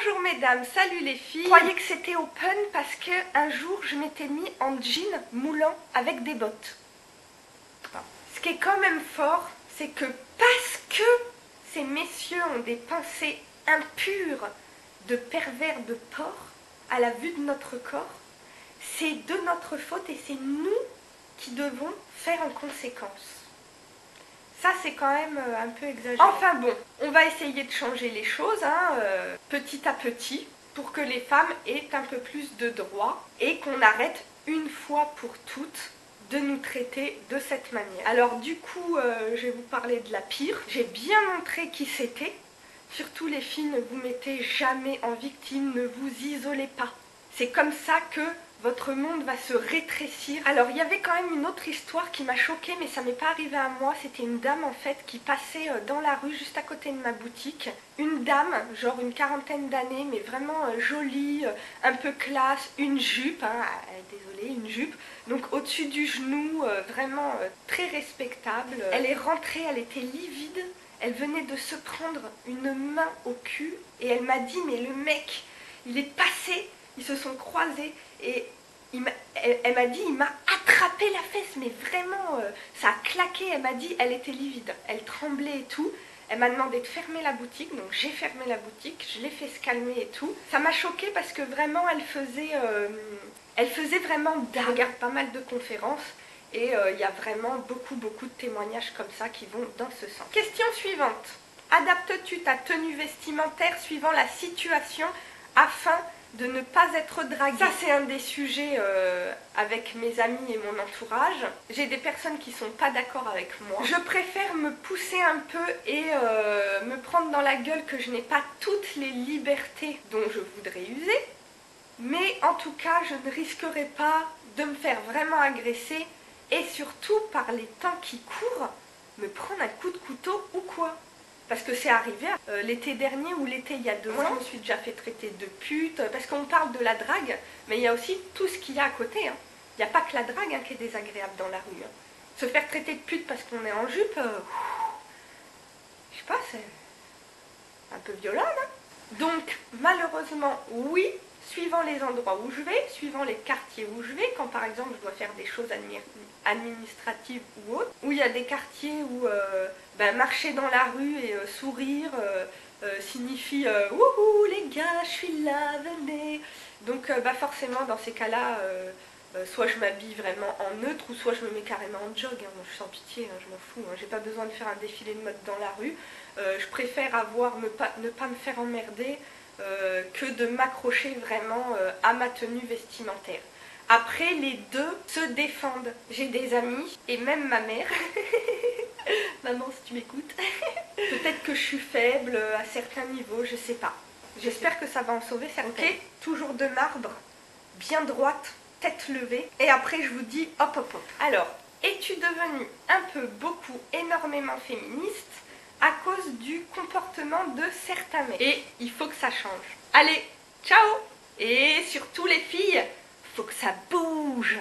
Bonjour mesdames, salut les filles. Je croyais que c'était open parce que un jour je m'étais mis en jean moulant avec des bottes. Ce qui est quand même fort, c'est que parce que ces messieurs ont des pensées impures de pervers de porc à la vue de notre corps, c'est de notre faute et c'est nous qui devons faire en conséquence. Ça, c'est quand même un peu exagéré. Enfin bon, on va essayer de changer les choses petit à petit pour que les femmes aient un peu plus de droits et qu'on arrête une fois pour toutes de nous traiter de cette manière. Alors du coup, je vais vous parler de la pire. J'ai bien montré qui c'était. Surtout les filles, ne vous mettez jamais en victime, ne vous isolez pas. C'est comme ça que votre monde va se rétrécir. Alors il y avait quand même une autre histoire qui m'a choquée, mais ça m'est pas arrivé à moi. C'était une dame en fait qui passait dans la rue juste à côté de ma boutique. Une dame, genre une quarantaine d'années, mais vraiment jolie, un peu classe, une jupe, désolée, une jupe. Donc au-dessus du genou, vraiment très respectable. Elle est rentrée, elle était livide. Elle venait de se prendre une main au cul et elle m'a dit mais le mec, il est passé, ils se sont croisés et elle m'a dit il m'a attrapé la fesse, mais vraiment ça a claqué. Elle m'a dit elle était livide, elle tremblait et tout. Elle m'a demandé de fermer la boutique, donc j'ai fermé la boutique, je l'ai fait se calmer et tout. Ça m'a choquée parce que vraiment elle faisait vraiment dingue. Je regarde pas mal de conférences. Et il y a vraiment beaucoup de témoignages comme ça qui vont dans ce sens. Question suivante. Adaptes-tu ta tenue vestimentaire suivant la situation afin de ne pas être draguée? Ça, c'est un des sujets avec mes amis et mon entourage. J'ai des personnes qui ne sont pas d'accord avec moi. Je préfère me pousser un peu et me prendre dans la gueule que je n'ai pas toutes les libertés dont je voudrais user. Mais en tout cas, je ne risquerai pas de me faire vraiment agresser. Et surtout, par les temps qui courent, me prendre un coup de couteau ou quoi. Parce que c'est arrivé l'été dernier ou l'été il y a 2 ans. Moi, je me suis déjà fait traiter de pute. Parce qu'on parle de la drague, mais il y a aussi tout ce qu'il y a à côté. Il n'y a pas que la drague qui est désagréable dans la rue. Se faire traiter de pute parce qu'on est en jupe, je sais pas, c'est un peu violent, non? Donc, malheureusement, oui. Suivant les endroits où je vais, suivant les quartiers où je vais, quand par exemple je dois faire des choses administratives ou autres, où il y a des quartiers où marcher dans la rue et sourire signifie wouhou les gars, je suis là, venez. Donc forcément dans ces cas-là, soit je m'habille vraiment en neutre ou soit je me mets carrément en jog. Moi, je suis sans pitié, je m'en fous, j'ai pas besoin de faire un défilé de mode dans la rue. Je préfère ne pas me faire emmerder. Que de m'accrocher vraiment à ma tenue vestimentaire. Après, les deux se défendent. J'ai des amis, et même ma mère, maman si tu m'écoutes, peut-être que je suis faible à certains niveaux, je sais pas. J'espère que ça va en sauver certains. Ok, toujours de marbre, bien droite, tête levée, et après je vous dis hop hop hop. Alors, es-tu devenue un peu, beaucoup, énormément féministe à cause du comportement de certains mecs? Et il faut que ça change. Allez, ciao! Et surtout les filles, faut que ça bouge!